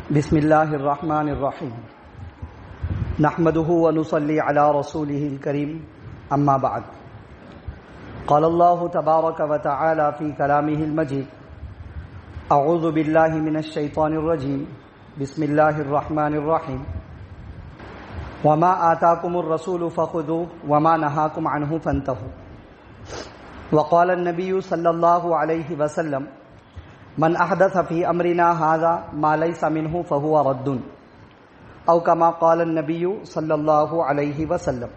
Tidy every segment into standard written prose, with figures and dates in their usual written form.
بسم اللہ الرحمن الرحیم نحمده ونصلی علی رسوله الکریم اما بعد قال اللہ تبارک وتعالی فی کلامہ المجید اعوذ باللہ من الشیطان الرجیم بسم اللہ الرحمن الرحیم وما آتاکم الرسول فخذوه وما نہاکم عنہ فانتہوا وقال النبی صلی اللہ علیہ وسلم من احدث فی امرنا هذا ما ليس منه فهو رد او كما قال النبي صلی اللہ علیہ وسلم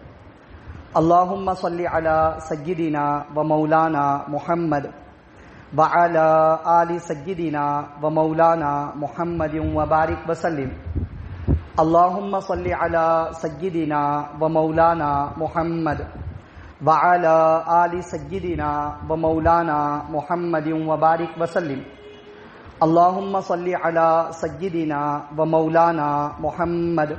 اللهم صل على سيدنا ومولانا محمد وعلى آل سيدنا ومولانا محمد وبارك وسلم اللهم صل على سيدنا ومولانا محمد وعلى آل سيدنا ومولانا محمد وبارك وسلم اللهم صل على سيدنا ومولانا محمد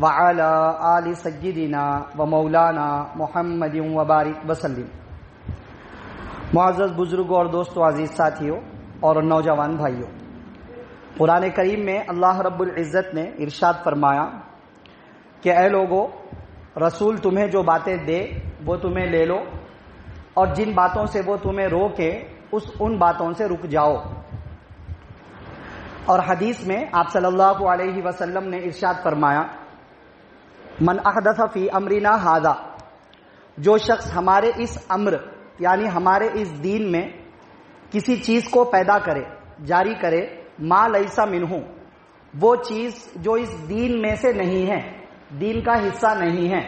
وعلى آل سيدنا ومولانا محمد وبارك وسلم۔ معزز بزرگوں اور دوستوں، عزیز ساتھیوں اور نوجوان بھائیوں، قرآن کریم میں اللہ رب العزت نے ارشاد فرمایا کہ اے لوگو، رسول تمہیں جو باتیں دے وہ تمہیں لے لو، اور جن باتوں سے وہ تمہیں روکے ان باتوں سے رک جاؤ۔ اور حدیث میں آپ صلی اللہ علیہ وسلم نے ارشاد فرمایا من احدث فی امرنا ھذا، جو شخص ہمارے اس امر یعنی ہمارے اس دین میں کسی چیز کو پیدا کرے، جاری کرے، ما لیس منہ، وہ چیز جو اس دین میں سے نہیں ہے، دین کا حصہ نہیں ہے،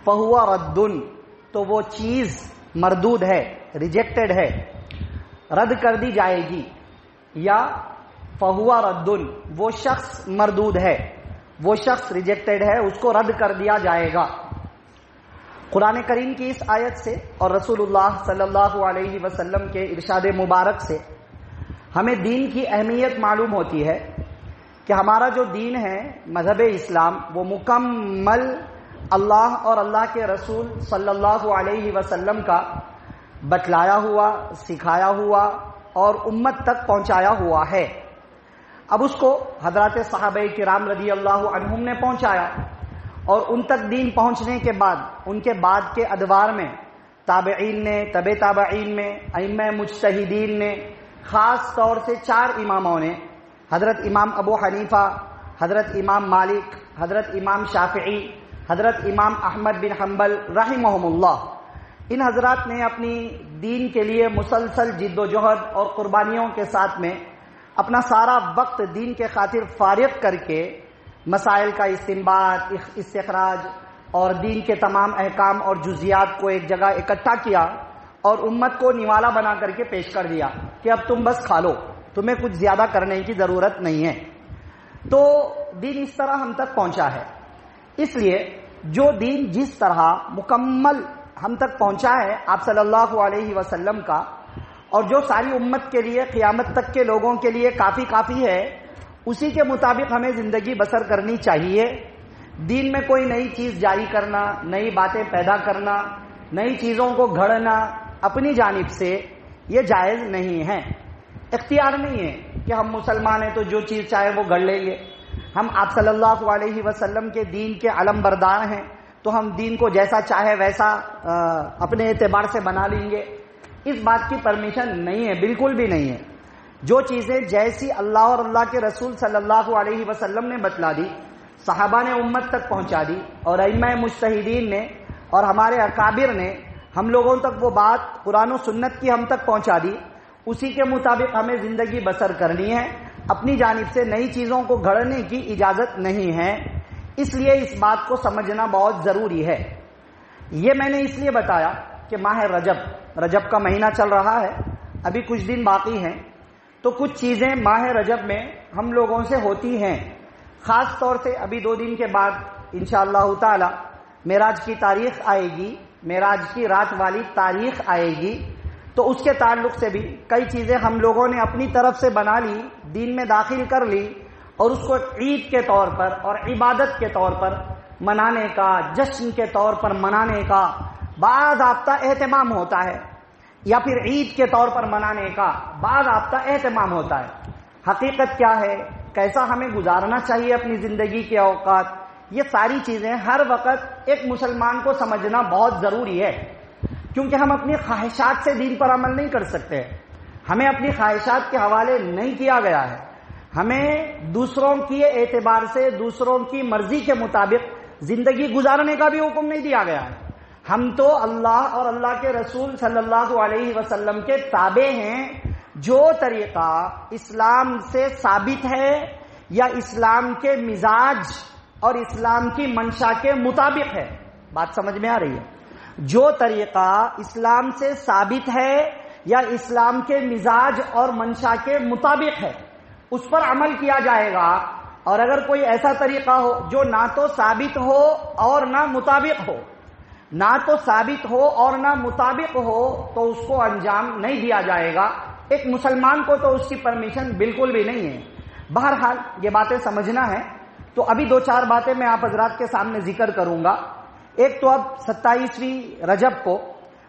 فہو رد، تو وہ چیز مردود ہے، ریجیکٹڈ ہے، رد کر دی جائے گی، یا فہو رد، وہ شخص مردود ہے، وہ شخص ریجیکٹڈ ہے، اس کو رد کر دیا جائے گا۔ قرآن کریم کی اس آیت سے اور رسول اللہ صلی اللہ علیہ وسلم کے ارشاد مبارک سے ہمیں دین کی اہمیت معلوم ہوتی ہے کہ ہمارا جو دین ہے مذہب اسلام، وہ مکمل اللہ اور اللہ کے رسول صلی اللہ علیہ وسلم کا بتلایا ہوا، سکھایا ہوا اور امت تک پہنچایا ہوا ہے۔ اب اس کو حضرات صحابہ کرام رضی اللہ عنہم نے پہنچایا، اور ان تک دین پہنچنے کے بعد ان کے بعد کے ادوار میں تابعین نے، تبع تابعین میں، ائمہ مجتہدین نے، خاص طور سے 4 اماموں نے، حضرت امام ابو حنیفہ، حضرت امام مالک، حضرت امام شافعی، حضرت امام احمد بن حنبل رحمہم اللہ، ان حضرات نے اپنی دین کے لیے مسلسل جد و جہد اور قربانیوں کے ساتھ میں اپنا سارا وقت دین کے خاطر فارغ کر کے مسائل کا استنباط، استخراج اور دین کے تمام احکام اور جزیات کو ایک جگہ اکٹھا کیا اور امت کو نوالا بنا کر کے پیش کر دیا کہ اب تم بس کھا لو، تمہیں کچھ زیادہ کرنے کی ضرورت نہیں ہے۔ تو دین اس طرح ہم تک پہنچا ہے۔ اس لیے جو دین جس طرح مکمل ہم تک پہنچا ہے آپ صلی اللہ علیہ وسلم کا، اور جو ساری امت کے لیے، قیامت تک کے لوگوں کے لیے کافی ہے، اسی کے مطابق ہمیں زندگی بسر کرنی چاہیے۔ دین میں کوئی نئی چیز جاری کرنا، نئی باتیں پیدا کرنا، نئی چیزوں کو گھڑنا اپنی جانب سے یہ جائز نہیں ہے۔ اختیار نہیں ہے کہ ہم مسلمان ہیں تو جو چیز چاہے وہ گھڑ لیں گے، ہم آپ صلی اللہ علیہ وسلم کے دین کے علم بردار ہیں تو ہم دین کو جیسا چاہے ویسا اپنے اعتبار سے بنا لیں گے۔ اس بات کی پرمیشن نہیں ہے، بالکل بھی نہیں ہے۔ جو چیزیں جیسی اللہ اور اللہ کے رسول صلی اللہ علیہ وسلم نے بتلا دی، صحابہ نے امت تک پہنچا دی، اور ائمہ مجتہدین نے اور ہمارے اکابر نے ہم لوگوں تک وہ بات قرآن و سنت کی ہم تک پہنچا دی، اسی کے مطابق ہمیں زندگی بسر کرنی ہے۔ اپنی جانب سے نئی چیزوں کو گھڑنے کی اجازت نہیں ہے۔ اس لیے اس بات کو سمجھنا بہت ضروری ہے۔ یہ میں نے اس لیے بتایا کہ ماہ رجب کا مہینہ چل رہا ہے، ابھی کچھ دن باقی ہیں، تو کچھ چیزیں ماہ رجب میں ہم لوگوں سے ہوتی ہیں۔ خاص طور سے ابھی 2 دن کے بعد انشاءاللہ تعالی معراج کی تاریخ آئے گی، معراج کی رات والی تاریخ آئے گی، تو اس کے تعلق سے بھی کئی چیزیں ہم لوگوں نے اپنی طرف سے بنا لی، دین میں داخل کر لی، اور اس کو عید کے طور پر اور عبادت کے طور پر منانے کا، جشن کے طور پر منانے کا باضابطہ اہتمام ہوتا ہے، یا پھر عید کے طور پر منانے کا باضابطہ اہتمام ہوتا ہے۔ حقیقت کیا ہے، کیسا ہمیں گزارنا چاہیے اپنی زندگی کے اوقات، یہ ساری چیزیں ہر وقت ایک مسلمان کو سمجھنا بہت ضروری ہے، کیونکہ ہم اپنی خواہشات سے دین پر عمل نہیں کر سکتے، ہمیں اپنی خواہشات کے حوالے نہیں کیا گیا ہے، ہمیں دوسروں کے اعتبار سے دوسروں کی مرضی کے مطابق زندگی گزارنے کا بھی حکم نہیں دیا گیا ہے۔ ہم تو اللہ اور اللہ کے رسول صلی اللہ علیہ وسلم کے تابع ہیں، جو طریقہ اسلام سے ثابت ہے یا اسلام کے مزاج اور اسلام کی منشا کے مطابق ہے، بات سمجھ میں آ رہی ہے؟ جو طریقہ اسلام سے ثابت ہے یا اسلام کے مزاج اور منشا کے مطابق ہے اس پر عمل کیا جائے گا، اور اگر کوئی ایسا طریقہ ہو جو نہ تو ثابت ہو اور نہ مطابق ہو، نہ تو ثابت ہو اور نہ مطابق ہو، تو اس کو انجام نہیں دیا جائے گا۔ ایک مسلمان کو تو اس کی پرمیشن بالکل بھی نہیں ہے۔ بہرحال یہ باتیں سمجھنا ہے، تو ابھی دو چار باتیں میں آپ حضرات کے سامنے ذکر کروں گا۔ ایک تو اب 27ویں رجب کو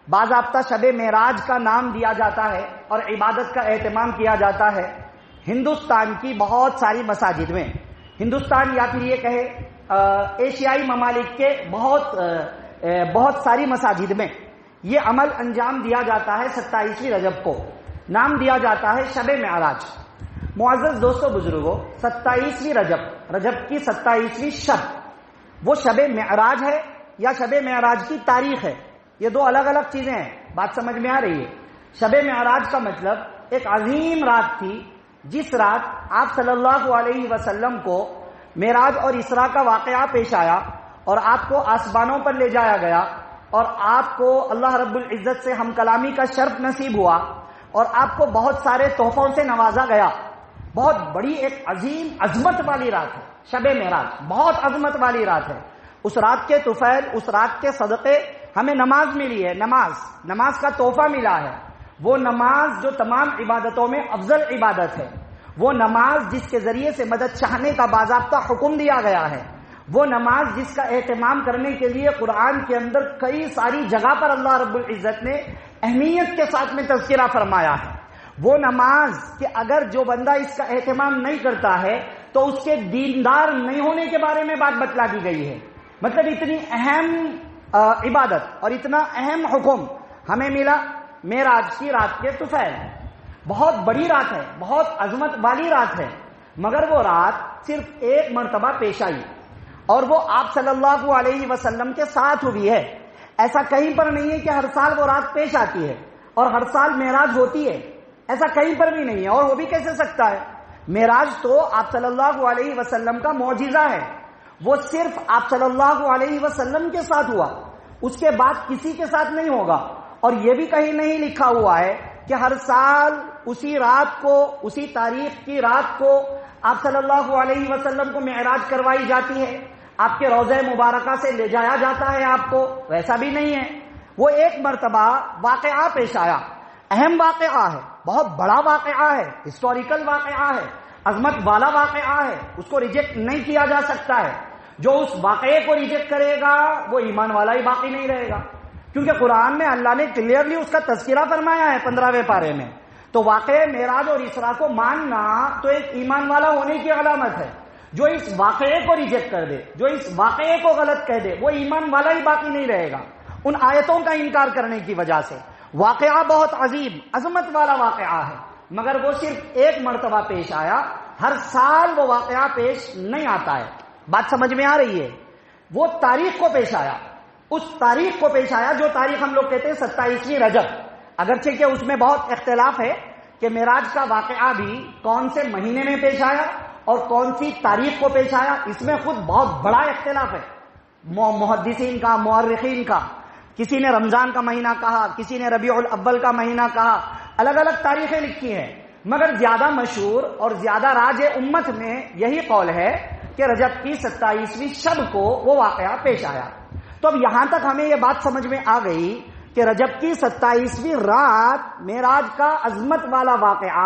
باضابطہ شب معراج کا نام دیا جاتا ہے اور عبادت کا اہتمام کیا جاتا ہے ہندوستان کی بہت ساری مساجد میں، ہندوستان یا پھر یہ کہے ایشیائی ممالک کے بہت ساری مساجد میں یہ عمل انجام دیا جاتا ہے۔ 27ویں رجب کو نام دیا جاتا ہے شب معراج۔ معزز دوستو بزرگوں، 27ویں رجب کی 27ویں شب وہ شب معراج ہے یا شب معراج کی تاریخ ہے؟ یہ دو الگ الگ چیزیں ہیں، بات سمجھ میں آ رہی ہے؟ شب معراج کا مطلب ایک عظیم رات تھی جس رات آپ صلی اللہ علیہ وسلم کو معراج اور اسراء کا واقعہ پیش آیا اور آپ کو آسمانوں پر لے جایا گیا اور آپ کو اللہ رب العزت سے ہم کلامی کا شرف نصیب ہوا اور آپ کو بہت سارے تحفوں سے نوازا گیا۔ بہت بڑی ایک عظیم عظمت والی رات ہے شب معراج، بہت عظمت والی رات ہے۔ اس رات کے طفیل، اس رات کے صدقے ہمیں نماز ملی ہے، نماز کا تحفہ ملا ہے۔ وہ نماز جو تمام عبادتوں میں افضل عبادت ہے، وہ نماز جس کے ذریعے سے مدد چاہنے کا باضابطہ حکم دیا گیا ہے، وہ نماز جس کا اہتمام کرنے کے لیے قرآن کے اندر کئی ساری جگہ پر اللہ رب العزت نے اہمیت کے ساتھ میں تذکرہ فرمایا ہے، وہ نماز کہ اگر جو بندہ اس کا اہتمام نہیں کرتا ہے تو اس کے دیندار نہیں ہونے کے بارے میں بات بتلا دی گئی ہے۔ مطلب اتنی اہم عبادت اور اتنا اہم حکم ہمیں ملا معراج کی رات کے طفیل۔ بہت بڑی رات ہے، بہت عظمت والی رات ہے، مگر وہ رات صرف ایک مرتبہ پیش آئی اور وہ آپ صلی اللہ علیہ وسلم کے ساتھ ہوئی ہے۔ ایسا کہیں پر نہیں ہے کہ ہر سال وہ رات پیش آتی ہے اور ہر سال معراج ہوتی ہے، ایسا کہیں پر بھی نہیں ہے، اور وہ بھی کیسے سکتا ہے؟ معراج تو آپ صلی اللہ علیہ وسلم کا معجزہ ہے، وہ صرف آپ صلی اللہ علیہ وسلم کے ساتھ ہوا، اس کے بعد کسی کے ساتھ نہیں ہوگا۔ اور یہ بھی کہیں نہیں لکھا ہوا ہے کہ ہر سال اسی رات کو، اسی تاریخ کی رات کو آپ صلی اللہ علیہ وسلم کو معراج کروائی جاتی ہے، آپ کے روضہ مبارکہ سے لے جایا جاتا ہے آپ کو، ویسا بھی نہیں ہے۔ وہ ایک مرتبہ واقعہ پیش آیا، اہم واقعہ ہے، بہت بڑا واقعہ ہے، ہسٹوریکل واقعہ ہے، عظمت والا واقعہ ہے، اس کو ریجیکٹ نہیں کیا جا سکتا ہے۔ جو اس واقعے کو ریجیکٹ کرے گا وہ ایمان والا ہی باقی نہیں رہے گا، کیونکہ قرآن میں اللہ نے کلیئرلی اس کا تذکرہ فرمایا ہے 15ویں پارے میں۔ تو واقعہ معراج اور اسراء کو ماننا تو ایک ایمان والا ہونے کی علامت ہے۔ جو اس واقعے کو ریجیکٹ کر دے، جو اس واقعے کو غلط کہہ دے، وہ ایمان والا ہی باقی نہیں رہے گا ان آیتوں کا انکار کرنے کی وجہ سے۔ واقعہ بہت عظیم عظمت والا واقعہ ہے، مگر وہ صرف ایک مرتبہ پیش آیا، ہر سال وہ واقعہ پیش نہیں آتا ہے۔ بات سمجھ میں آ رہی ہے؟ وہ تاریخ کو پیش آیا، اس تاریخ کو پیش آیا جو تاریخ ہم لوگ کہتے ہیں 27ویں رجب، اگرچہ کہ اس میں بہت اختلاف ہے کہ معراج کا واقعہ بھی کون سے مہینے میں پیش آیا اور کون سی تاریخ کو پیش آیا، اس میں خود بہت بڑا اختلاف ہے محدثین کا، مورخین کا۔ کسی نے رمضان کا مہینہ کہا، کسی نے ربیع الاول کا مہینہ کہا، الگ الگ تاریخیں لکھی ہیں، مگر زیادہ مشہور اور زیادہ راج امت میں یہی قول ہے کہ رجب کی 27ویں شب کو وہ واقعہ پیش آیا۔ تو اب یہاں تک ہمیں یہ بات سمجھ میں آ گئی کہ رجب کی 27ویں رات معراج کا عظمت والا واقعہ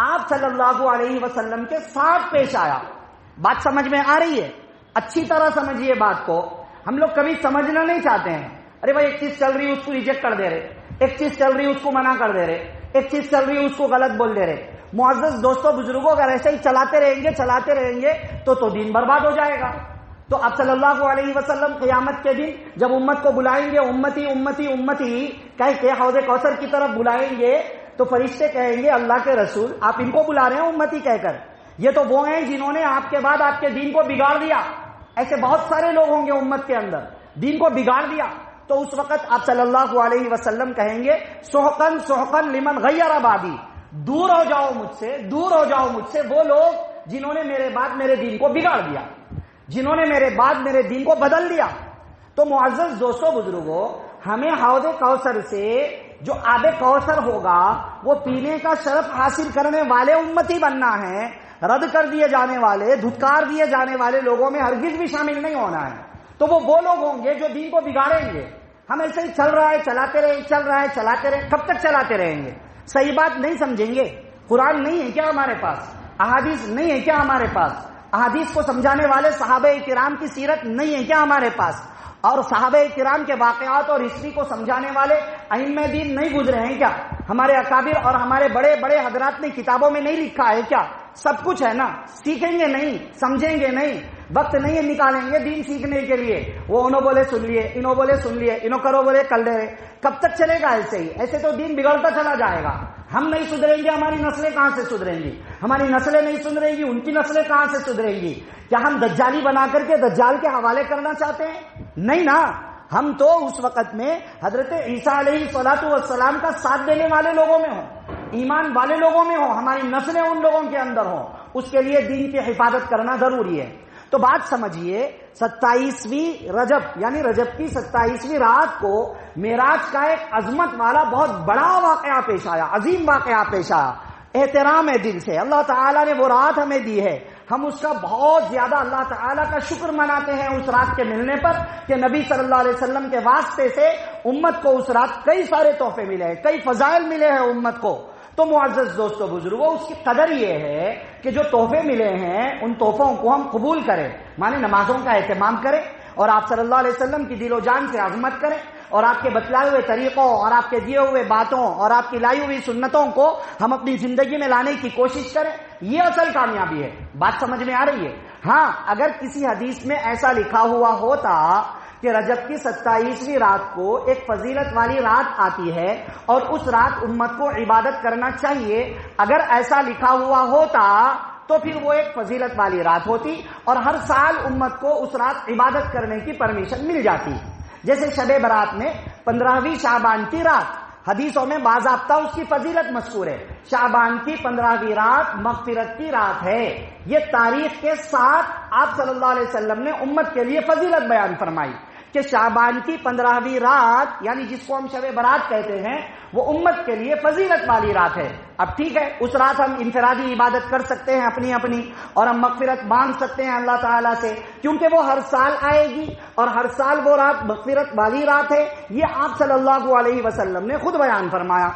آپ صلی اللہ علیہ وسلم کے ساتھ پیش آیا۔ بات سمجھ میں آ رہی ہے؟ اچھی طرح سمجھیے بات کو، ہم لوگ کبھی سمجھنا نہیں چاہتے ہیں، ارے بھائی ایک چیز چل رہی ہے اس کو ریجیکٹ کر دے رہے، ایک چیز چل رہی ہے اس کو منع کر دے رہے، ایک چیز چل رہی ہے اس کو غلط بول دے رہے۔ معزز دوستوں بزرگوں، اگر ایسے ہی چلاتے رہیں گے تو دین برباد ہو جائے گا۔ تو آپ صلی اللہ علیہ وسلم قیامت کے دن جب امت کو بلائیں گے، امتی امتی امتی کہہ کے حوض کوثر کی طرف بلائیں گے، تو فرشتے کہیں گے اللہ کے رسول آپ ان کو بلا رہے ہیں امتی کہہ کر، یہ تو وہ ہیں جنہوں نے آپ کے بعد آپ کے دین کو بگاڑ دیا۔ ایسے بہت سارے لوگ ہوں گے امت کے اندر، دین کو بگاڑ دیا۔ تو اس وقت آپ صلی اللہ علیہ وسلم کہیں گے سحقن سحقن لمن غیر بعدی، دور ہو جاؤ مجھ سے وہ لوگ جنہوں نے میرے بعد میرے دین کو بگاڑ دیا، جنہوں نے میرے بعد میرے دین کو بدل دیا۔ تو معزز دوستوں بزرگوں، ہمیں حوض کوثر سے جو آب کوثر ہوگا وہ پینے کا شرف حاصل کرنے والے امتی بننا ہے، رد کر دیے جانے والے، دھتکار دیے جانے والے لوگوں میں ہرگز بھی شامل نہیں ہونا ہے۔ تو وہ لوگ ہوں گے جو دین کو بگاڑیں گے۔ ہم ایسے ہی چل رہا ہے چلاتے رہے، کب تک چلاتے رہیں گے؟ صحیح بات نہیں سمجھیں گے۔ قرآن نہیں ہے کیا ہمارے پاس؟ احادیث نہیں ہے کیا ہمارے پاس؟ احادیث کو سمجھانے والے صحابہ کرام کی سیرت نہیں ہے کیا ہمارے پاس؟ اور صحابہ کرام کے واقعات اور ہسٹری کو سمجھانے والے ائمہ دین نہیں گزرے ہیں کیا؟ ہمارے اکابر اور ہمارے بڑے بڑے حضرات نے کتابوں میں نہیں لکھا ہے کیا؟ سب کچھ ہے نا۔ سیکھیں گے نہیں، سمجھیں گے نہیں، وقت نہیں نکالیں گے دین سیکھنے کے لیے۔ وہ انہوں بولے سن لیے، انہوں بولے سن لیے، انہوں کرو بولے کر لے، کب تک چلے گا ایسے ہی؟ ایسے تو دین بگڑتا چلا جائے گا۔ ہم نہیں سدھریں گے، ہماری نسلیں کہاں سے سدھریں گی؟ ہماری نسلیں نہیں سدھریں گی، ان کی نسلیں کہاں سے سدھریں گی؟ کیا ہم دجالی بنا کر کے دجال کے حوالے کرنا چاہتے ہیں؟ نہیں نا، ہم تو اس وقت میں حضرت عیسیٰ علیہ الصلوۃ والسلام کا ساتھ دینے والے لوگوں میں ہوں، ایمان والے لوگوں میں ہوں، ہماری نسلیں ان لوگوں کے اندر ہوں۔ اس کے لیے دین کی حفاظت کرنا ضروری ہے۔ تو بات سمجھیے، 27ویں رجب یعنی رجب کی 27ویں رات کو معراج کا ایک عظمت والا بہت بڑا واقعہ پیش آیا، عظیم واقعہ پیش آیا۔ احترام ہے دل سے، اللہ تعالیٰ نے وہ رات ہمیں دی ہے، ہم اس کا بہت زیادہ اللہ تعالیٰ کا شکر مناتے ہیں اس رات کے ملنے پر کہ نبی صلی اللہ علیہ وسلم کے واسطے سے امت کو اس رات کئی سارے تحفے ملے ہیں، کئی فضائل ملے ہیں امت کو۔ تو معزز دوستو بزرگوں، اس کی قدر یہ ہے کہ جو تحفے ملے ہیں ان تحفوں کو ہم قبول کریں، مانے نمازوں کا اہتمام کریں اور آپ صلی اللہ علیہ وسلم کی دل و جان سے عظمت کریں اور آپ کے بتلائے ہوئے طریقوں اور آپ کے دیے ہوئے باتوں اور آپ کی لائی ہوئی سنتوں کو ہم اپنی زندگی میں لانے کی کوشش کریں۔ یہ اصل کامیابی ہے۔ بات سمجھ میں آ رہی ہے؟ ہاں، اگر کسی حدیث میں ایسا لکھا ہوا ہوتا کہ رجب کی 27ویں رات کو ایک فضیلت والی رات آتی ہے اور اس رات امت کو عبادت کرنا چاہیے، اگر ایسا لکھا ہوا ہوتا تو پھر وہ ایک فضیلت والی رات ہوتی اور ہر سال امت کو اس رات عبادت کرنے کی پرمیشن مل جاتی۔ جیسے شب برات میں 15ویں شعبان کی رات، حدیثوں میں باضابطہ اس کی فضیلت مذکور ہے۔ شعبان کی 15ویں رات مغفرت کی رات ہے۔ یہ تاریخ کے ساتھ آپ صلی اللہ علیہ وسلم نے امت کے لیے فضیلت بیان فرمائی کہ شعبان کی 15ویں رات یعنی جس کو ہم شب برات کہتے ہیں وہ امت کے لیے فضیلت والی رات ہے۔ اب ٹھیک ہے، اس رات ہم انفرادی عبادت کر سکتے ہیں اپنی اپنی، اور ہم مغفرت مانگ سکتے ہیں اللہ تعالیٰ سے، کیونکہ وہ ہر سال آئے گی اور ہر سال وہ رات مغفرت والی رات ہے۔ یہ آپ صلی اللہ علیہ وسلم نے خود بیان فرمایا۔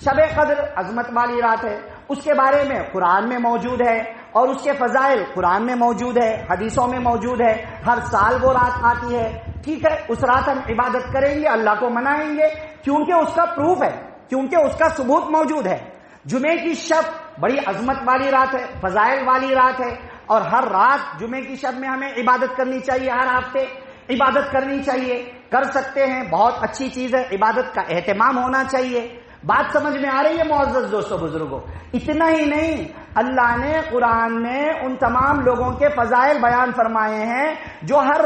شب قدر عظمت والی رات ہے، اس کے بارے میں قرآن میں موجود ہے اور اس کے فضائل قرآن میں موجود ہے، حدیثوں میں موجود ہے، ہر سال وہ رات آتی ہے۔ ٹھیک ہے، اس رات ہم عبادت کریں گے، اللہ کو منائیں گے، کیونکہ اس کا پروف ہے، کیونکہ اس کا ثبوت موجود ہے۔ جمعے کی شب بڑی عظمت والی رات ہے، فضائل والی رات ہے، اور ہر رات جمعے کی شب میں ہمیں عبادت کرنی چاہیے، ہر ہفتے عبادت کرنی چاہیے، کر سکتے ہیں، بہت اچھی چیز ہے، عبادت کا اہتمام ہونا چاہیے۔ بات سمجھ میں آ رہی ہے معزز دوستو بزرگوں؟ اتنا ہی نہیں، اللہ نے قرآن میں ان تمام لوگوں کے فضائل بیان فرمائے ہیں جو ہر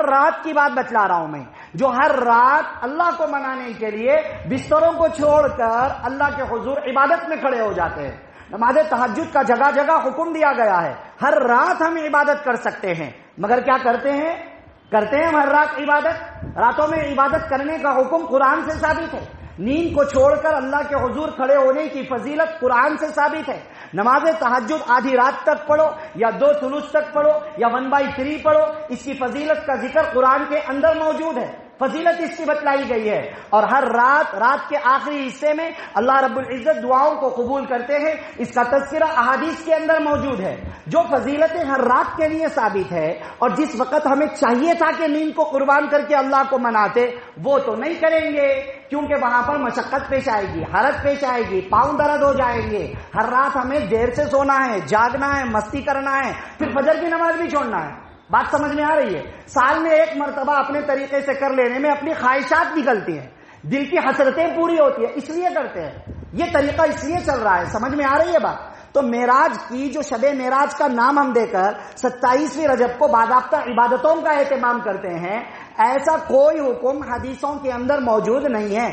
رات کی بات بتلا رہا ہوں میں، جو ہر رات اللہ کو منانے کے لیے بستروں کو چھوڑ کر اللہ کے حضور عبادت میں کھڑے ہو جاتے ہیں۔ نماز تہجد کا جگہ جگہ حکم دیا گیا ہے، ہر رات ہم عبادت کر سکتے ہیں، مگر کیا کرتے ہیں ہم ہر رات عبادت؟ راتوں میں عبادت کرنے کا حکم قرآن سے ثابت ہے، نیند کو چھوڑ کر اللہ کے حضور کھڑے ہونے کی فضیلت قرآن سے ثابت ہے۔ نماز تہجد آدھی رات تک پڑھو یا 2 ثلث تک پڑھو یا 1/3 پڑھو، اس کی فضیلت کا ذکر قرآن کے اندر موجود ہے۔ فضیلت اس کی بتلائی گئی ہے. اور ہر رات کے آخری حصے میں اللہ رب العزت دعاؤں کو قبول کرتے ہیں. اس کا تذکرہ احادیث کے اندر موجود ہے. جو فضیلتیں ہر رات کے لیے ثابت ہے اور جس وقت ہمیں چاہیے تھا کہ نیند کو قربان کر کے اللہ کو مناتے، وہ تو نہیں کریں گے، کیونکہ وہاں پر مشقت پیش آئے گی، حرج پیش آئے گی، پاؤں درد ہو جائیں گے. ہر رات ہمیں دیر سے سونا ہے، جاگنا ہے، مستی کرنا ہے، پھر فجر کی نماز بھی چھوڑنا ہے. بات سمجھ میں آ رہی ہے؟ سال میں ایک مرتبہ اپنے طریقے سے کر لینے میں اپنی خواہشات نکلتی ہیں، دل کی حسرتیں پوری ہوتی ہیں، اس لیے کرتے ہیں. یہ طریقہ اس لیے چل رہا ہے. سمجھ میں آ رہی ہے بات؟ تو معراج کی جو شب معراج کا نام ہم دے کر 27ویں رجب کو باضابطہ عبادتوں کا اہتمام کرتے ہیں، ایسا کوئی حکم حدیثوں کے اندر موجود نہیں ہے.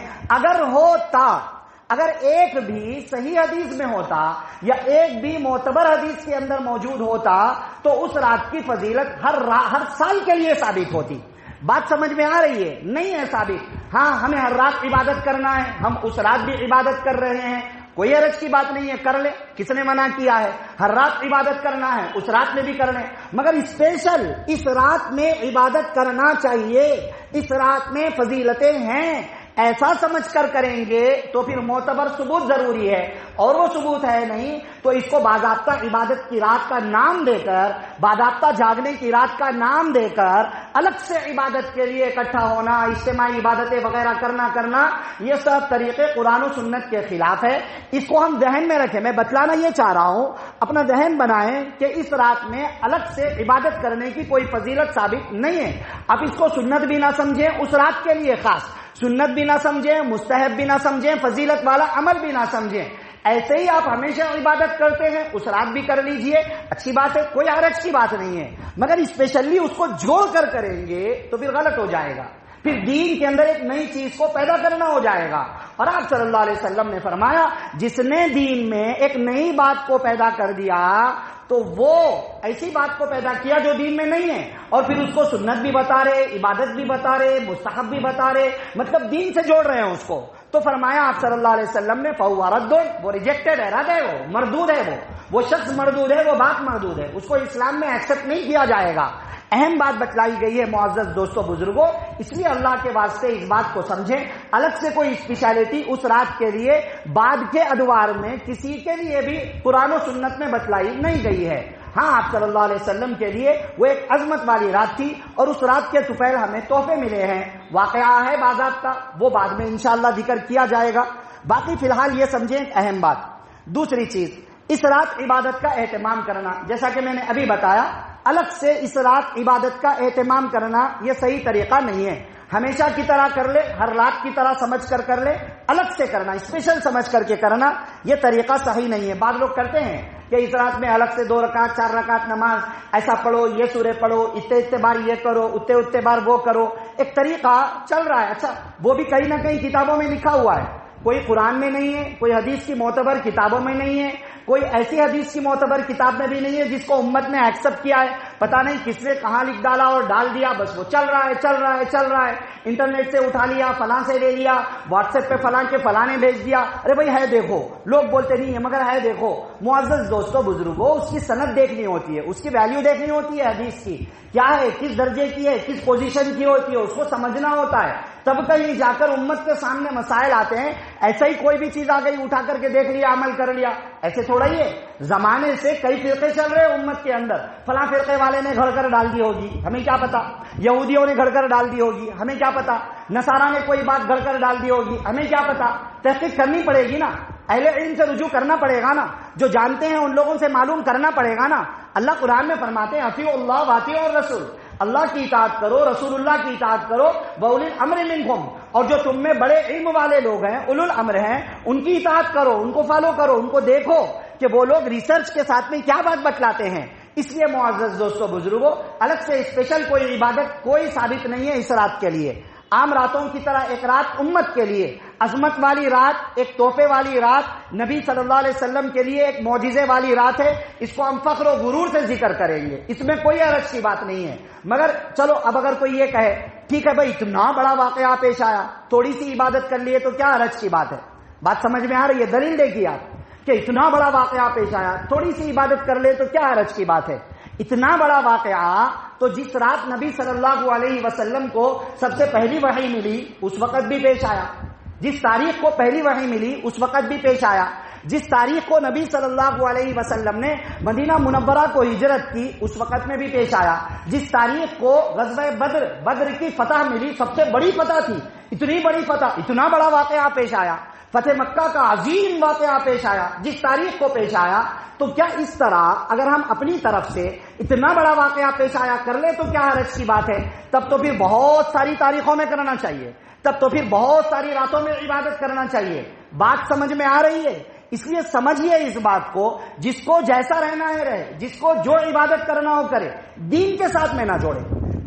اگر ایک بھی صحیح حدیث میں ہوتا یا ایک بھی معتبر حدیث کے اندر موجود ہوتا تو اس رات کی فضیلت ہر سال کے لیے ثابت ہوتی. بات سمجھ میں آ رہی ہے؟ نہیں ہے ثابت. ہاں، ہمیں ہر رات عبادت کرنا ہے، ہم اس رات بھی عبادت کر رہے ہیں، کوئی حرج کی بات نہیں ہے، کر لے. کس نے منع کیا ہے؟ ہر رات عبادت کرنا ہے، اس رات میں بھی کر لیں، مگر اسپیشل اس رات میں عبادت کرنا چاہیے، اس رات میں فضیلتیں ہیں، ایسا سمجھ کر کریں گے تو پھر معتبر ثبوت ضروری ہے. اور وہ ثبوت ہے نہیں تو اس کو باضابطہ عبادت کی رات کا نام دے کر، باضابطہ جاگنے کی رات کا نام دے کر الگ سے عبادت کے لیے اکٹھا ہونا، اجتماعی عبادتیں وغیرہ کرنا یہ سب طریقے قرآن و سنت کے خلاف ہے. اس کو ہم ذہن میں رکھیں. میں بتلانا یہ چاہ رہا ہوں، اپنا ذہن بنائیں کہ اس رات میں الگ سے عبادت کرنے کی کوئی فضیلت ثابت نہیں ہے. اب اس کو سنت بھی نہ سمجھیں، اس رات کے لیے خاص سنت بھی نہ سمجھیں، مستحب بھی نہ سمجھیں، فضیلت والا عمل بھی نہ سمجھیں. ایسے ہی آپ ہمیشہ عبادت کرتے ہیں، اس رات بھی کر لیجئے، اچھی بات ہے، کوئی حرج کی بات نہیں ہے. مگر اسپیشلی اس کو جوڑ کر کریں گے تو پھر غلط ہو جائے گا، پھر دین کے اندر ایک نئی چیز کو پیدا کرنا ہو جائے گا. اور آپ صلی اللہ علیہ وسلم نے فرمایا، جس نے دین میں ایک نئی بات کو پیدا کر دیا تو وہ ایسی بات کو پیدا کیا جو دین میں نہیں ہے، اور پھر اس کو سنت بھی بتا رہے، عبادت بھی بتا رہے، مستحب بھی بتا رہے، مطلب دین سے جوڑ رہے ہیں اس کو. تو فرمایا آپ صلی اللہ علیہ وسلم نے فَهُوَ رَدٌّ، وہ ریجیکٹڈ ہے، رد ہے، وہ مردود ہے، وہ شخص مردود ہے، وہ بات مردود ہے، اس کو اسلام میں ایکسپٹ نہیں کیا جائے گا. اہم بات بتلائی گئی ہے معزز دوستو بزرگوں، اس لیے اللہ کے واسطے اس بات کو سمجھیں. الگ سے کوئی اسپیشلٹی اس رات کے لیے بعد کے ادوار میں کسی کے لیے بھی قرآن و سنت میں بتلائی نہیں گئی ہے. ہاں، آپ صلی اللہ علیہ وسلم کے لیے وہ ایک عظمت والی رات تھی اور اس رات کے طفیل ہمیں تحفے ملے ہیں. واقعہ ہے باضابطہ، وہ بعد میں انشاءاللہ ذکر کیا جائے گا. باقی فی الحال یہ سمجھیں ایک اہم بات. دوسری چیز، اس رات عبادت کا اہتمام کرنا، جیسا کہ میں نے ابھی بتایا، الگ سے اس رات عبادت کا اہتمام کرنا یہ صحیح طریقہ نہیں ہے. ہمیشہ کی طرح کر لے، ہر رات کی طرح سمجھ کر لے، الگ سے کرنا، اسپیشل سمجھ کر کے کرنا یہ طریقہ صحیح نہیں ہے. بعض لوگ کرتے ہیں کہ اس رات میں الگ سے 2 رکعت 4 رکعت نماز، ایسا پڑھو، یہ سورہ پڑھو، اتنے بار یہ کرو، اتنے بار وہ کرو، ایک طریقہ چل رہا ہے. اچھا، وہ بھی کہیں نہ کہیں کتابوں میں لکھا ہوا ہے، کوئی قرآن میں نہیں ہے، کوئی حدیث کی معتبر کتابوں میں نہیں ہے، کوئی ایسی حدیث کی معتبر کتاب میں بھی نہیں ہے جس کو امت نے ایکسپٹ کیا ہے. پتہ نہیں کس نے کہاں لکھ ڈالا اور ڈال دیا، بس وہ چل رہا ہے. انٹرنیٹ سے اٹھا لیا، فلاں سے لے لیا، واٹس ایپ پہ فلاں کے فلاں نے بھیج دیا. ارے بھائی ہے دیکھو، لوگ بولتے نہیں ہے مگر ہے دیکھو. معزز دوستو بزرگوں، اس کی سند دیکھنی ہوتی ہے، اس کی ویلیو دیکھنی ہوتی ہے. حدیث کی کیا ہے، کس درجے کی ہے، کس پوزیشن کی ہوتی ہے، اس کو سمجھنا ہوتا ہے. تب کہیں جا کر امت کے سامنے مسائل آتے ہیں. ایسا ہی کوئی بھی چیز آ گئی، اٹھا کر کے دیکھ لیا، عمل کر لیا، ایسے تھوڑا ہی ہے. زمانے سے کئی فرقے چل رہے ہیں امت کے اندر. فلاں فرقے والے نے گھڑ کر ڈال دی ہوگی، ہمیں کیا پتا. یہودیوں نے گھڑ کر ڈال دی ہوگی، ہمیں کیا پتا. نصارہ نے کوئی بات گھڑ کر ڈال دی ہوگی، ہمیں کیا پتا. تحقیق کرنی پڑے گی نا، اہل علم سے رجوع کرنا پڑے گا نا، جو جانتے ہیں ان لوگوں سے معلوم کرنا پڑے گا نا. اللہ قرآن میں فرماتے ہیں اطیعوا اللہ واطیعوا الرسول، اللہ کی اطاعت کرو، رسول اللہ کی اطاعت کرو، وَأُولِي الْأَمْرِ مِنْكُمْ، اور جو تم میں بڑے علم والے لوگ ہیں، اولو الامر ہیں، ان کی اطاعت کرو، ان کو فالو کرو، ان کو دیکھو کہ وہ لوگ ریسرچ کے ساتھ میں کیا بات بتلاتے ہیں. اس لیے معزز دوستو بزرگوں، الگ سے اسپیشل کوئی عبادت کوئی ثابت نہیں ہے اس رات کے لیے. عام راتوں کی طرح ایک رات امت کے لیے عظمت والی رات، ایک تحفے والی رات، نبی صلی اللہ علیہ وسلم کے لیے ایک معجزے والی رات ہے. اس کو ہم فخر و غرور سے ذکر کریں گے، اس میں کوئی حرج کی بات نہیں ہے. مگر چلو اب اگر کوئی یہ کہے ٹھیک ہے بھائی اتنا بڑا واقعہ پیش آیا، تھوڑی سی عبادت کر لیے تو کیا حرج کی بات ہے. بات سمجھ میں آ رہی ہے؟ دلیل دیکھیے آپ کہ اتنا بڑا واقعہ پیش آیا، تھوڑی سی عبادت کر لے تو کیا حرج کی بات ہے. اتنا بڑا واقعہ تو جس رات نبی صلی اللہ علیہ وسلم کو سب سے پہلی وحی ملی اس وقت بھی پیش آیا، جس تاریخ کو پہلی وحی ملی اس وقت بھی پیش آیا، جس تاریخ کو نبی صلی اللہ علیہ وسلم نے مدینہ منورہ کو ہجرت کی اس وقت میں بھی پیش آیا، جس تاریخ کو غزوہ بدر کی فتح ملی، سب سے بڑی فتح تھی، اتنی بڑی فتح، اتنا بڑا واقعہ پیش آیا، فتح مکہ کا عظیم واقعہ پیش آیا، جس تاریخ کو پیش آیا، تو کیا اس طرح اگر ہم اپنی طرف سے اتنا بڑا واقعہ پیش آیا کر لیں تو کیا حرج کی بات ہے؟ تب تو پھر بہت ساری تاریخوں میں کرنا چاہیے، تب تو پھر بہت ساری راتوں میں عبادت کرنا چاہیے۔ بات سمجھ میں آ رہی ہے؟ اس لیے سمجھیے اس بات کو، جس کو جیسا رہنا ہے رہے، جس کو جو عبادت کرنا ہو کرے، دین کے ساتھ میں نہ جوڑے۔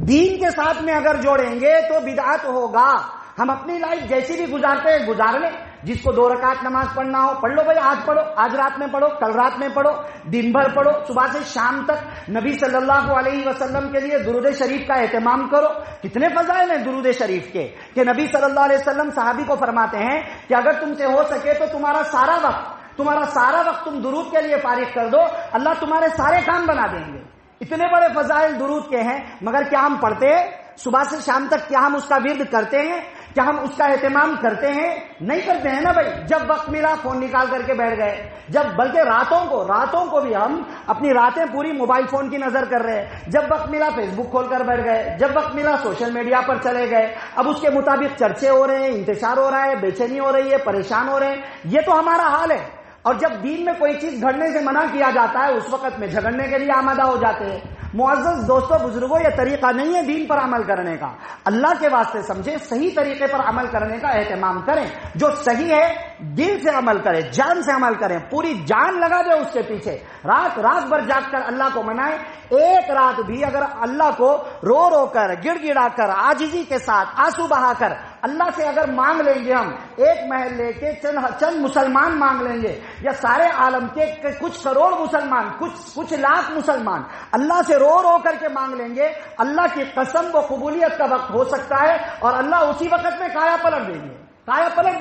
دین کے ساتھ میں اگر جوڑیں گے تو بدعت ہوگا۔ ہم اپنی لائف جیسی بھی گزارتے ہیں گزار لیں، جس کو 2 رکعت نماز پڑھنا ہو پڑھ لو بھائی، آج پڑھو، آج رات میں پڑھو، کل رات میں پڑھو، دن بھر پڑھو، صبح سے شام تک نبی صلی اللہ علیہ وسلم کے لیے درود شریف کا اہتمام کرو۔ کتنے فضائل ہیں درود شریف کے کہ نبی صلی اللہ علیہ وسلم صحابی کو فرماتے ہیں کہ اگر تم سے ہو سکے تو تمہارا سارا وقت تم درود کے لیے فارغ کر دو، اللہ تمہارے سارے کام بنا دیں گے۔ اتنے بڑے فضائل درود کے ہیں، مگر کیا ہم پڑھتے ہیں صبح سے شام تک؟ کیا ہم اس کا ورد کرتے ہیں؟ کیا ہم اس کا اہتمام کرتے ہیں؟ نہیں کرتے ہیں نا بھائی۔ جب وقت ملا فون نکال کر کے بیٹھ گئے، بلکہ راتوں کو بھی ہم اپنی راتیں پوری موبائل فون کی نظر کر رہے ہیں۔ جب وقت ملا فیس بک کھول کر بیٹھ گئے، جب وقت ملا سوشل میڈیا پر چلے گئے، اب اس کے مطابق چرچے ہو رہے ہیں، انتشار ہو رہا ہے، بے چینی ہو رہی ہے، پریشان ہو رہے ہیں۔ یہ تو ہمارا حال ہے۔ اور جب دین میں کوئی چیز گھڑنے سے منع کیا جاتا ہے اس وقت میں جھگڑنے کے لیے آمادہ ہو جاتے ہیں۔ معزز دوستو بزرگوں، یہ طریقہ نہیں ہے دین پر عمل کرنے کا۔ اللہ کے واسطے سمجھے، صحیح طریقے پر عمل کرنے کا اہتمام کریں۔ جو صحیح ہے دل سے عمل کریں، جان سے عمل کریں، پوری جان لگا دیں اس کے پیچھے، رات بھر جاگ کر اللہ کو منائیں۔ ایک رات بھی اگر اللہ کو رو کر، گڑ گڑا کر، عاجزی کے ساتھ، آنسو بہا کر اللہ سے اگر مانگ لیں گے، ہم ایک محلے کے چند مسلمان مانگ لیں گے، یا سارے عالم کے کچھ کروڑ مسلمان، کچھ لاکھ مسلمان اللہ سے رو کر کے مانگ لیں گے، اللہ کی قسم وہ قبولیت کا وقت ہو سکتا ہے، اور اللہ اسی وقت میں کایا پلٹ دیں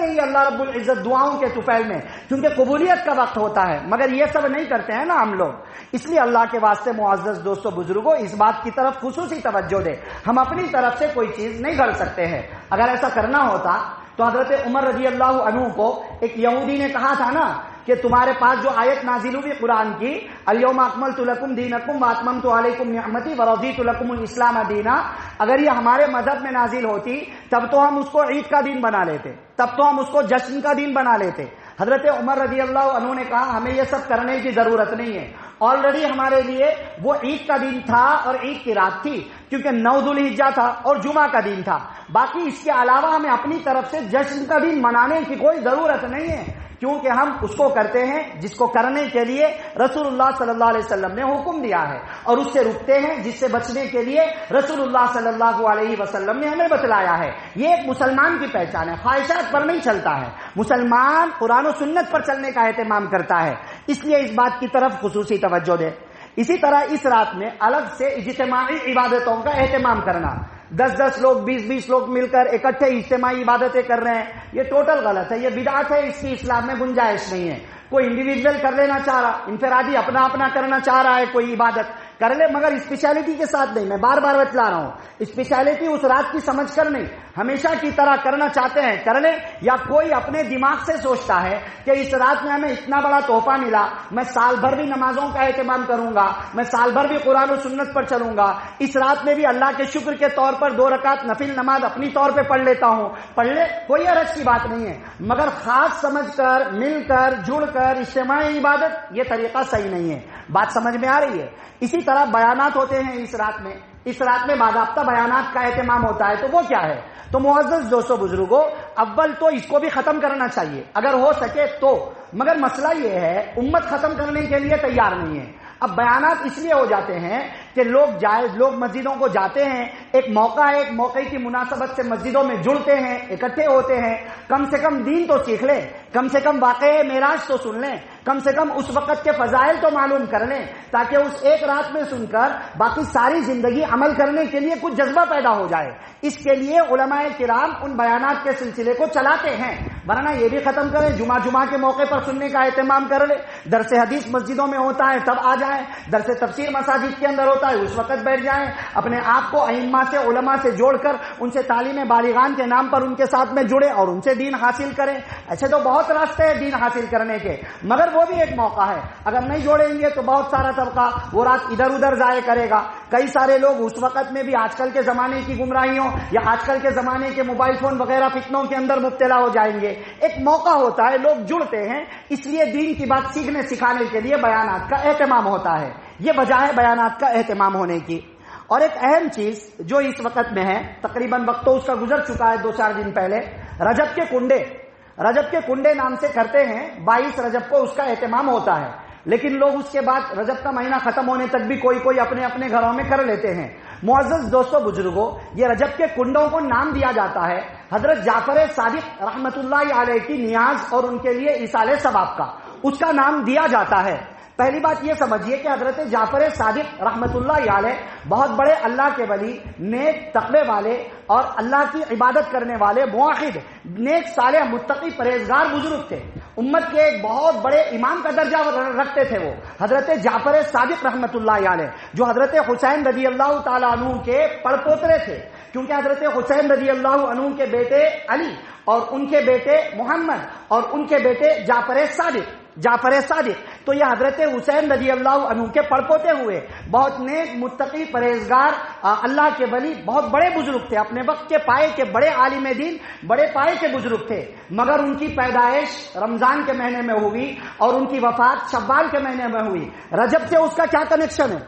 گے اللہ رب العزت دعاؤں کے طفیل میں، کیونکہ قبولیت کا وقت ہوتا ہے۔ مگر یہ سب نہیں کرتے ہیں نا ہم لوگ۔ اس لیے اللہ کے واسطے معزز دوستو بزرگوں، اس بات کی طرف خصوصی توجہ دیں، ہم اپنی طرف سے کوئی چیز نہیں کر سکتے ہیں۔ اگر ایسا کرنا ہوتا تو حضرت عمر رضی اللہ عنہ کو ایک یہودی نے کہا تھا نا کہ تمہارے پاس جو آیت نازل ہوئی قرآن کی، الیوم اکملت لکم دینکم واتممت علیکم نعمتی ورضیت لکم الاسلام دینا، اگر یہ ہمارے مذہب میں نازل ہوتی تب تو ہم اس کو عید کا دن بنا لیتے، تب تو ہم اس کو جشن کا دن بنا لیتے۔ حضرت عمر رضی اللہ عنہ نے کہا ہمیں یہ سب کرنے کی ضرورت نہیں ہے، آلریڈی ہمارے لیے وہ عید کا دن تھا اور عید کی رات تھی، کیونکہ 9 ذوالحجہ تھا اور جمعہ کا دن تھا۔ باقی اس کے علاوہ ہمیں اپنی طرف سے جشن کا دن منانے کی کوئی ضرورت نہیں ہے، کیونکہ ہم اس کو کرتے ہیں جس کو کرنے کے لیے رسول اللہ صلی اللہ علیہ وسلم نے حکم دیا ہے، اور اس سے رکتے ہیں جس سے بچنے کے لیے رسول اللہ صلی اللہ علیہ وسلم نے ہمیں بتلایا ہے۔ یہ ایک مسلمان کی پہچان ہے، خواہشات پر نہیں چلتا ہے۔ مسلمان قرآن و سنت پر چلنے کا اہتمام کرتا ہے، اس لیے اس بات کی طرف خصوصی توجہ دے۔ اسی طرح اس رات میں الگ سے اجتماعی عبادتوں کا اہتمام کرنا، 10 لوگ 20 لوگ مل کر اکٹھے اجتماعی عبادتیں کر رہے ہیں، یہ ٹوٹل غلط ہے، یہ بدعت ہے، اس کی اسلام میں گنجائش نہیں ہے۔ کوئی انڈیویجول کر لینا چاہ رہا، انفرادی اپنا کرنا چاہ رہا ہے کوئی عبادت کر لے، مگر اسپیشلٹی کے ساتھ نہیں۔ میں بار بتلا رہا ہوں، اسپیشلٹی اس رات کی سمجھ کر نہیں، ہمیشہ کی طرح کرنا چاہتے ہیں کر لیں، یا کوئی اپنے دماغ سے سوچتا ہے کہ اس رات میں ہمیں اتنا بڑا تحفہ ملا، میں سال بھر بھی نمازوں کا اہتمام کروں گا، میں سال بھر بھی قرآن و سنت پر چلوں گا، اس رات میں بھی اللہ کے شکر کے طور پر 2 رکعت نفل نماز اپنی طور پہ پڑھ لیتا ہوں، پڑھ لے، کوئی حرج کی بات نہیں ہے، مگر خاص سمجھ کر، مل کر، جڑ کر اجتماعی عبادت یہ طریقہ صحیح نہیں ہے۔ بات سمجھ میں آ رہی ہے؟ اسی طرح بیانات ہوتے ہیں اس رات میں باضابطہ بیانات کا اہتمام ہوتا ہے، تو وہ کیا ہے؟ تو معزز دوستو بزرگوں، اول تو اس کو بھی ختم کرنا چاہیے اگر ہو سکے تو، مگر مسئلہ یہ ہے امت ختم کرنے کے لیے تیار نہیں ہے۔ اب بیانات اس لیے ہو جاتے ہیں کہ لوگ مسجدوں کو جاتے ہیں، ایک موقع ہے، ایک موقع کی مناسبت سے مسجدوں میں جڑتے ہیں، اکٹھے ہوتے ہیں، کم سے کم دین تو سیکھ لیں، کم سے کم واقعہ معراج تو سن لیں، کم سے کم اس وقت کے فضائل تو معلوم کر لیں، تاکہ اس ایک رات میں سن کر باقی ساری زندگی عمل کرنے کے لیے کچھ جذبہ پیدا ہو جائے۔ اس کے لیے علماء کرام ان بیانات کے سلسلے کو چلاتے ہیں، ورنہ یہ بھی ختم کریں، جمعہ کے موقع پر سننے کا اہتمام کر لے، درس حدیث مسجدوں میں ہوتا ہے تب آ جائیں، درس تفسیر مساجد کے اندر ہوتا ہے اس وقت بیٹھ جائیں، اپنے آپ کو ائمہ سے علماء سے جوڑ کر ان سے تعلیم بالغان کے نام پر ان کے ساتھ میں جڑے اور ان سے دین حاصل کریں۔ ایسے تو بہت راستے ہیں دین حاصل کرنے کے، مگر وہ بھی ایک موقع ہے، اگر نہیں جوڑیں گے تو بہت سارا طبقہ وہ رات ادھر ادھر ضائع کرے گا۔ کئی سارے لوگ اس وقت میں بھی آج کل کے زمانے کی گمراہیوں یا آج کل کے زمانے کے موبائل فون وغیرہ فتنوں کے اندر مبتلا ہو جائیں گے۔ ایک موقع ہوتا ہے، لوگ جڑتے ہیں، اس لیے دین کی بات سیکھنے سکھانے کے لیے بیانات کا اہتمام ہوتا ہے، یہ وجہ ہے بیانات کا اہتمام ہونے کی۔ اور ایک اہم چیز جو اس وقت میں ہے، تقریباً وقت تو اس کا گزر چکا ہے 2-4 دن پہلے، رجب کے کنڈے نام سے کرتے ہیں، 22 رجب کو اس کا اہتمام ہوتا ہے، لیکن لوگ اس کے بعد رجب کا مہینہ ختم ہونے تک بھی کوئی اپنے اپنے گھروں میں کر لیتے ہیں۔ معزز دوستو بزرگوں، یہ رجب کے کنڈوں کو نام دیا جاتا ہے حضرت جعفر صادق رحمت اللہ علیہ کی نیاز اور ان کے لیے ایصال ثواب کا، اس کا نام دیا جاتا ہے۔ پہلی بات یہ سمجھیے کہ حضرت جعفر صادق رحمت اللہ علیہ بہت بڑے اللہ کے ولی، نیک تقوی والے اور اللہ کی عبادت کرنے والے موحد، نیک صالح متقی پرہیزگار بزرگ تھے، امت کے ایک بہت بڑے امام کا درجہ رکھتے تھے وہ حضرت جعفر صادق رحمت اللہ علیہ، جو حضرت حسین رضی اللہ تعالیٰ عنہ کے پڑپوترے تھے، کیونکہ حضرت حسین رضی اللہ عنہ کے بیٹے علی اور ان کے بیٹے محمد اور ان کے بیٹے جعفر صادق، تو یہ حضرت حسین رضی اللہ عنہ کے پڑپوتے ہوئے، بہت نیک متقی پرہیزگار اللہ کے ولی، بہت بڑے بزرگ تھے، اپنے وقت کے پائے کے بڑے عالم دین، بڑے پائے کے بزرگ تھے، مگر ان کی پیدائش رمضان کے مہینے میں ہوئی اور ان کی وفات شوال کے مہینے میں ہوئی۔ رجب سے اس کا کیا کنیکشن ہے؟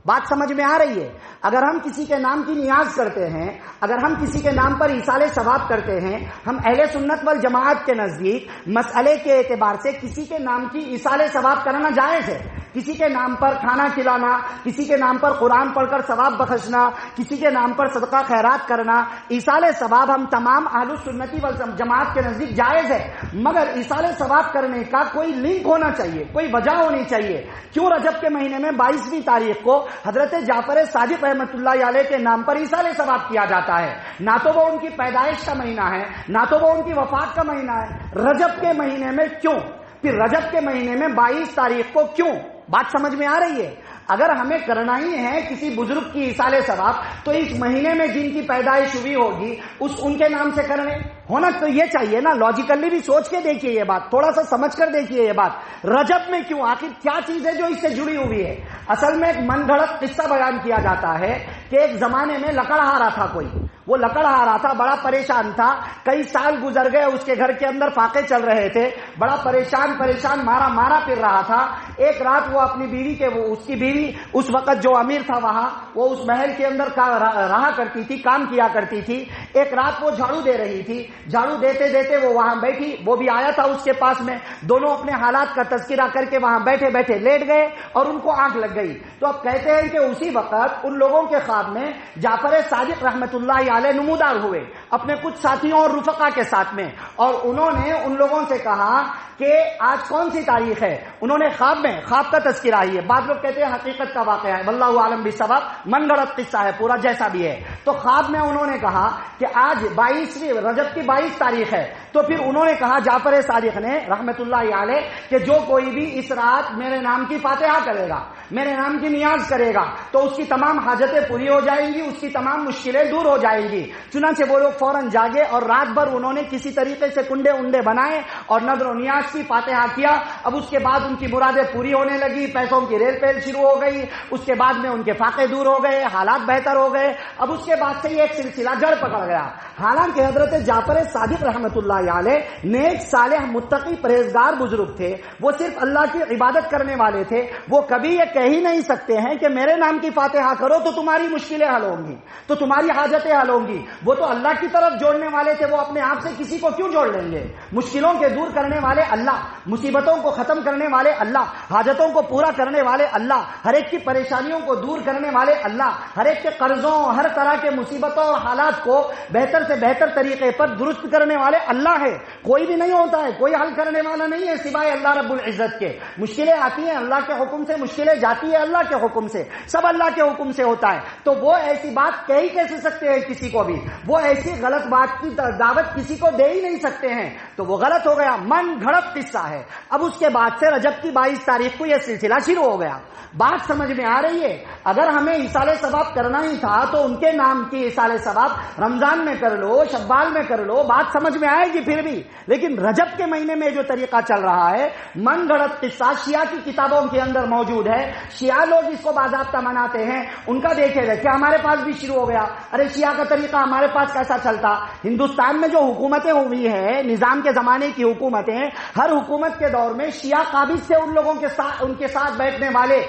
بات سمجھ میں آ رہی ہے؟ اگر ہم کسی کے نام کی نیاز کرتے ہیں، اگر ہم کسی کے نام پر ایصال ثواب کرتے ہیں، ہم اہل سنت والجماعت کے نزدیک مسئلے کے اعتبار سے کسی کے نام کی ایصال ثواب کرنا جائز ہے۔ کسی کے نام پر کھانا کھلانا، کسی کے نام پر قرآن پڑھ کر ثواب بخشنا، کسی کے نام پر صدقہ خیرات کرنا، ایصال ثواب ہم تمام اہل سنتی والجماعت کے نزدیک جائز ہے، مگر ایصال ثواب کرنے کا کوئی لنک ہونا چاہیے، کوئی وجہ ہونی چاہیے۔ کیوں رجب کے مہینے میں 22ویں تاریخ کو حضرت جعفر صادق رحمت اللہ علیہ کے نام پر ایصال ثواب کیا جاتا ہے؟ نہ تو وہ ان کی پیدائش کا مہینہ ہے، نہ تو وہ ان کی وفات کا مہینہ ہے، رجب کے مہینے میں کیوں؟ پھر رجب کے مہینے میں 22 تاریخ کو کیوں؟ بات سمجھ میں آ رہی ہے؟ اگر ہمیں کرنا ہی ہے کسی بزرگ کی ایصال ثواب تو اس مہینے میں جن کی پیدائش ہوئی ہوگی ان کے نام سے کرنے ہونا تو یہ چاہیے نا۔ لاجیکلی بھی سوچ کے دیکھیے، یہ بات تھوڑا سا سمجھ کر دیکھیے، یہ بات رجب میں کیوں؟ آخر کیا چیز ہے جو اس سے جڑی ہوئی ہے؟ اصل میں ایک من گھڑت قصہ بیان کیا جاتا ہے کہ ایک زمانے میں لکڑہارا تھا کوئی، وہ لکڑہارا تھا، بڑا پریشان تھا، کئی سال گزر گئے، اس کے گھر کے اندر فاقے چل رہے تھے، بڑا پریشان مارا پھر رہا تھا۔ ایک رات وہ اپنی بیوی کے، وہ اس کی بیوی اس وقت جو امیر تھا وہاں، وہ اس محل کے اندر رہا کرتی تھی، کام کیا کرتی تھی۔ ایک رات وہ جھاڑو دے رہی تھی، جھاڑو دیتے دیتے وہ وہاں بیٹھی، وہ بھی آیا تھا اس کے پاس میں، دونوں اپنے حالات کا تذکرہ کر کے وہاں بیٹھے بیٹھے لیٹ گئے اور ان کو آنکھ لگ گئی۔ تو اب کہتے ہیں کہ اسی وقت ان لوگوں کے خواب میں جعفر صادق رحمت اللہ علیہ نمودار ہوئے اپنے کچھ ساتھیوں اور رفقا کے ساتھ میں، اور انہوں نے ان لوگوں سے کہا کہ آج کون سی تاریخ ہے؟ انہوں نے خواب کا تذکرہ ہی ہے، بعض لوگ کہتے ہیں حقیقت کا واقعہ ہے، واللہ عالم بالصواب، من گھڑت قصہ ہے پورا، جیسا بھی ہے۔ تو خواب میں انہوں نے کہا کہ آج 22ویں رجب کی 22 تاریخ ہے، تو پھر انہوں نے کہا جعفر صادق نے رحمت اللہ علیہ کہ جو کوئی بھی اس رات میرے نام کی فاتحہ کرے گا، میرے نام کی نیاز کرے گا، تو اس کی تمام حاجتیں پوری ہو جائیں گی، اس کی تمام مشکلیں دور ہو جائیں گی۔ چنانچہ وہ لوگ فوراً جاگے اور رات بھر انہوں نے کسی طریقے سے کنڈے بنائے اور نذر و نیاز کی، فاتحہ کیا۔ اب اس کے بعد ان کی مرادیں پوری ہونے لگی، پیسوں کی ریل پیل شروع ہو گئی، اس کے بعد میں ان کے فاقے دور ہو گئے، حالات بہتر ہو گئے۔ اب اس کے بعد سے یہ ایک سلسلہ جڑ پکڑ گیا۔ حالانکہ حضرت جعفر صادق رحمت اللہ علیہ نیک صالح متقی پرہیزگار بزرگ تھے، وہ صرف اللہ کی عبادت کرنے والے تھے، وہ کبھی یہ کہہ ہی نہیں سکتے ہیں کہ میرے نام کی فاتحہ کرو تو تمہاری مشکلیں حل ہوں گی، تو تمہاری حاجتیں حل ہوں گی۔ وہ تو اللہ کی طرف جوڑنے والے تھے، وہ اپنے آپ سے کسی کو کیوں جوڑ لیں گے؟ مشکلوں کے دور کرنے والے اللہ، مصیبتوں کو ختم کرنے والے اللہ، حاجتوں کو پورا کرنے والے اللہ، ہر ایک کی پریشانیوں کو دور کرنے والے اللہ، ہر ایک کے قرضوں، ہر طرح کے مصیبتوں اور حالات کو بہتر بہتر سے بہتر طریقے پر درست کرنے والے اللہ ہے، کوئی بھی نہیں ہوتا ہے، کوئی حل کرنے والا نہیں ہے سوائے اللہ رب العزت کے. مشکلیں آتی ہیں اللہ کے حکم سے، مشکلیں جاتی ہے اللہ کے حکم سے، سب اللہ کے حکم سے ہوتا ہے. تو وہ ایسی بات کہہ ہی کیسے سکتے ہیں کسی کو بھی؟ وہ ایسی غلط بات کی دعوت کسی کو دے ہی نہیں سکتے ہیں. تو وہ غلط ہو گیا، من گھڑت قصہ ہے. اب اس کے بعد سے رجب کی 22 تاریخ کو یہ سلسلہ شروع ہو گیا. بات سمجھ میں آ رہی ہے؟ اگر ہمیں ایصال ثواب کرنا ہی تھا تو ان کے نام کی ایصال ثواب رمضان میں کر لو، شوال میں کر لو، بات سمجھ میں آئے گی پھر بھی. لیکن رجب کے مہینے میں جو طریقہ چل رہا ہے، من گھڑت قصہ شیعہ کی کتابوں کے اندر موجود ہے. شیعہ لوگ اس کو باضابطہ مناتے ہیں. ان کا دیکھے گا کیا ہمارے پاس بھی شروع ہو گیا؟ ارے شیعہ کا طریقہ ہمارے پاس کیسا چلتا؟ ہندوستان میں جو حکومتیں ہوئی ہیں، نظام کے زمانے کی حکومتیں، ہر حکومت کے دور میں شیعہ قابض سے ان لوگوں کے ساتھ، ان کے ساتھ بیٹھنے والے.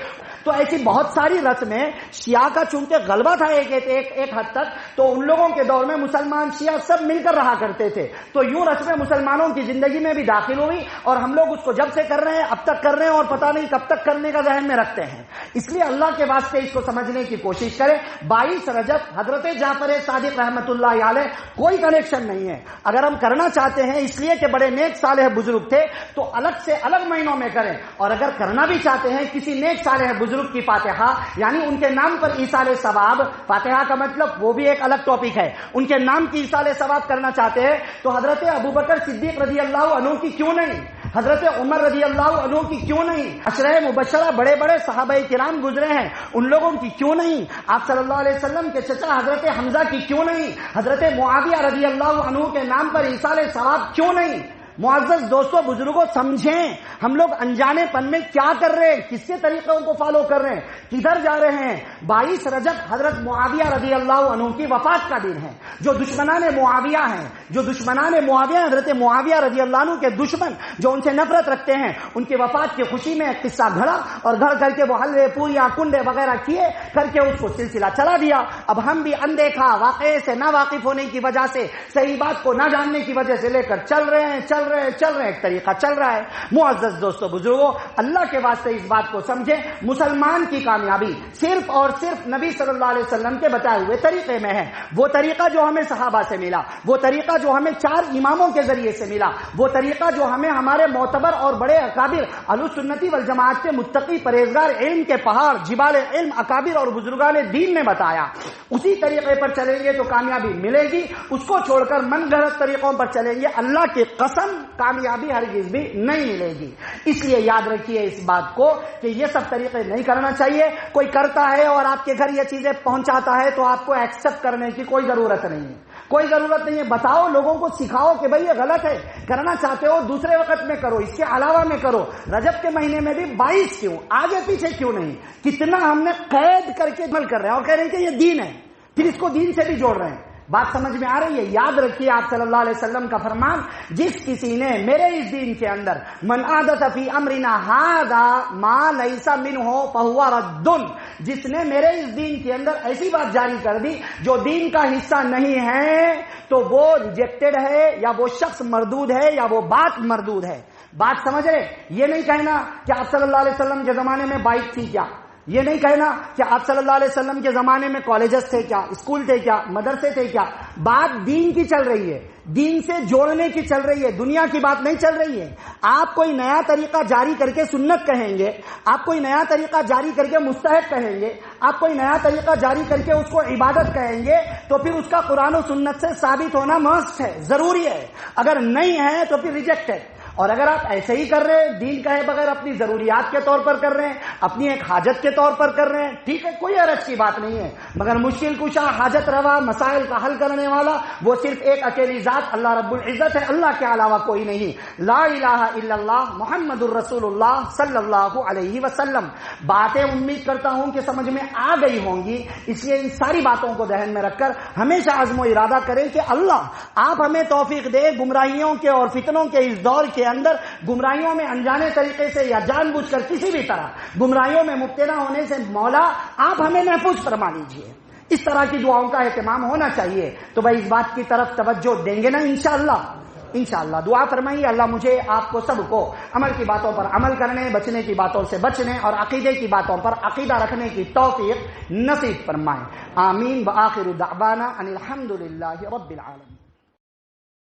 تو ایسی بہت ساری رسمیں شیعہ کا چونکہ غلبہ تھا ایک حد تک، تو ان لوگوں کے دور میں مسلمان شیعہ سب مل کر رہا کرتے تھے. تو یوں رسمیں مسلمانوں کی زندگی میں بھی داخل ہوئی اور ہم لوگ اس کو جب سے کر رہے ہیں اب تک کر رہے ہیں اور پتہ نہیں کب تک کرنے کا ذہن میں رکھتے ہیں. اس لیے اللہ کے واسطے اس کو سمجھنے کی کوشش کریں. 22 رجب حضرت جعفر صادق رحمۃ اللہ علیہ کوئی کنیکشن نہیں ہے. اگر ہم کرنا چاہتے ہیں اس لیے کہ بڑے نیک صالح بزرگ تھے تو الگ سے الگ مہینوں میں کریں، اور اگر کرنا بھی چاہتے ہیں کسی نیک صالح بزرگ کی فاتحہ، یعنی ان کے نام پر ایصال ثواب، فاتحہ کا مطلب وہ بھی ایک الگ ٹاپک ہے، ان کے نام کی ایصال ثواب کرنا چاہتے ہیں تو حضرت ابوبکر صدیق رضی اللہ عنہ کی کیوں نہیں، حضرت عمر رضی اللہ عنہ کی کیوں نہیں، عشرہ مبشرہ بڑے بڑے صحابہ کرام گزرے ہیں ان لوگوں کی کیوں نہیں، آپ صلی اللہ علیہ وسلم کے چچا حضرت حمزہ کی کیوں نہیں، حضرت معاویہ رضی اللہ عنہ کے نام پر ایصال ثواب کیوں نہیں؟ معزز دوستوں بزرگوں، سمجھیں ہم لوگ انجانے پن میں کیا کر رہے ہیں، کس کے طریقوں کو فالو کر رہے ہیں، کدھر جا رہے ہیں. 22 رجب حضرت معاویہ رضی اللہ عنہ کی وفات کا دن ہے. جو دشمنان معاویہ ہیں، جو دشمنان معاویہ، حضرت معاویہ رضی اللہ عنہ کے دشمن جو ان سے نفرت رکھتے ہیں، ان کی وفات کی خوشی میں ایک قصہ گھڑا اور گھڑ کر کے وہ حلوے پوریاں کنڈے وغیرہ کیے کر کے اس کو سلسلہ چلا دیا. اب ہم بھی اندیکھا، واقعے سے نہ واقف ہونے کی وجہ سے، صحیح بات کو نہ جاننے کی وجہ سے لے کر چل رہے ہیں، ایک طریقہ چل رہا ہے. معزز دوستو بزرگوں، اللہ کے واسطے اس بات کو سمجھیں، مسلمان کی کامیابی صرف اور صرف نبی صلی اللہ علیہ وسلم کے بتائے ہوئے طریقے میں ہے. وہ طریقہ جو ہمیں صحابہ سے ملا، وہ طریقہ جو ہمیں 4 اماموں کے ذریعے سے ملا، وہ طریقہ جو ہمیں ہمارے معتبر اور بڑے اکابر اہلسنت والجماعت کے متقی پرہیزگار علم کے پہاڑ جبال علم اکابر اور بزرگان دین نے بتایا، اسی طریقے پر چلیں گے تو کامیابی ملے گی. اس کو چھوڑ کر من گھڑت طریقوں پر چلیں گے، اللہ کی قسم کامیابی ہرگز بھی نہیں ملے گی. اس لیے یاد رکھیے اس بات کو کہ یہ سب طریقے نہیں کرنا چاہیے. کوئی کرتا ہے اور آپ کے گھر یہ چیزیں پہنچاتا ہے تو آپ کو ایکسپٹ کرنے کی کوئی ضرورت نہیں ہے، کوئی ضرورت نہیں ہے. بتاؤ، لوگوں کو سکھاؤ کہ بھئی یہ غلط ہے، کرنا چاہتے ہو دوسرے وقت میں کرو، اس کے علاوہ میں کرو. رجب کے مہینے میں بھی 22 کیوں، آگے پیچھے کیوں نہیں؟ کتنا ہم نے قید کر کے عمل کر رہے ہیں اور کہہ رہے ہیں کہ یہ دین ہے، پھر اس کو دین سے بھی جوڑ رہے ہیں. بات سمجھ میں آ رہی ہے؟ یاد رکھیے آپ صلی اللہ علیہ وسلم کا فرمان، جس کسی نے میرے اس دین کے اندر من احدث فی امرنا ھذا ما لیس منہ فہو رد، جس نے میرے اس دین کے اندر ایسی بات جاری کر دی جو دین کا حصہ نہیں ہے تو وہ ریجیکٹڈ ہے، یا وہ شخص مردود ہے، یا وہ بات مردود ہے. بات سمجھ رہے؟ یہ نہیں کہنا کہ آپ صلی اللہ علیہ وسلم کے زمانے میں بائک تھی کیا، یہ نہیں کہنا کہ آپ صلی اللہ علیہ وسلم کے زمانے میں کالجز تھے کیا، اسکول تھے کیا، مدرسے تھے کیا. بات دین کی چل رہی ہے، دین سے جوڑنے کی چل رہی ہے، دنیا کی بات نہیں چل رہی ہے. آپ کوئی نیا طریقہ جاری کر کے سنت کہیں گے، آپ کوئی نیا طریقہ جاری کر کے مستحب کہیں گے، آپ کوئی نیا طریقہ جاری کر کے اس کو عبادت کہیں گے تو پھر اس کا قرآن و سنت سے ثابت ہونا مست ہے، ضروری ہے. اگر نہیں ہے تو پھر ریجیکٹ ہے. اور اگر آپ ایسے ہی کر رہے ہیں، دین کہے بغیر اپنی ضروریات کے طور پر کر رہے ہیں، اپنی ایک حاجت کے طور پر کر رہے ہیں، ٹھیک ہے، کوئی حرج کی بات نہیں ہے. مگر مشکل کشا، حاجت روا، مسائل کا حل کرنے والا وہ صرف ایک اکیلی ذات اللہ رب العزت ہے، اللہ کے علاوہ کوئی نہیں. لا الہ الا اللہ محمد الرسول اللہ صلی اللہ علیہ وسلم. باتیں امید کرتا ہوں کہ سمجھ میں آ گئی ہوں گی. اس لیے ان ساری باتوں کو ذہن میں رکھ کر ہمیشہ عزم و ارادہ کریں کہ اللہ آپ ہمیں توفیق دے گمراہیوں کے اور فتنوں کے اس دور کے اندر، گمراہیوں میں انجانے طریقے سے یا جان بوجھ کر کسی بھی طرح گمراہیوں میں مبتلا ہونے سے مولا آپ ہمیں محفوظ فرما لیجیے. اس طرح کی دعاؤں کا اہتمام ہونا چاہیے. تو بھائی اس بات کی طرف توجہ دیں گے نا انشاءاللہ؟ انشاءاللہ دعا فرمائیے اللہ مجھے آپ کو سب کو عمل کی باتوں پر عمل کرنے، بچنے کی باتوں سے بچنے اور عقیدے کی باتوں پر عقیدہ رکھنے کی توفیق نصیب فرمائے. آمین. وآخر دعوانا ان الحمد للہ رب العالمین.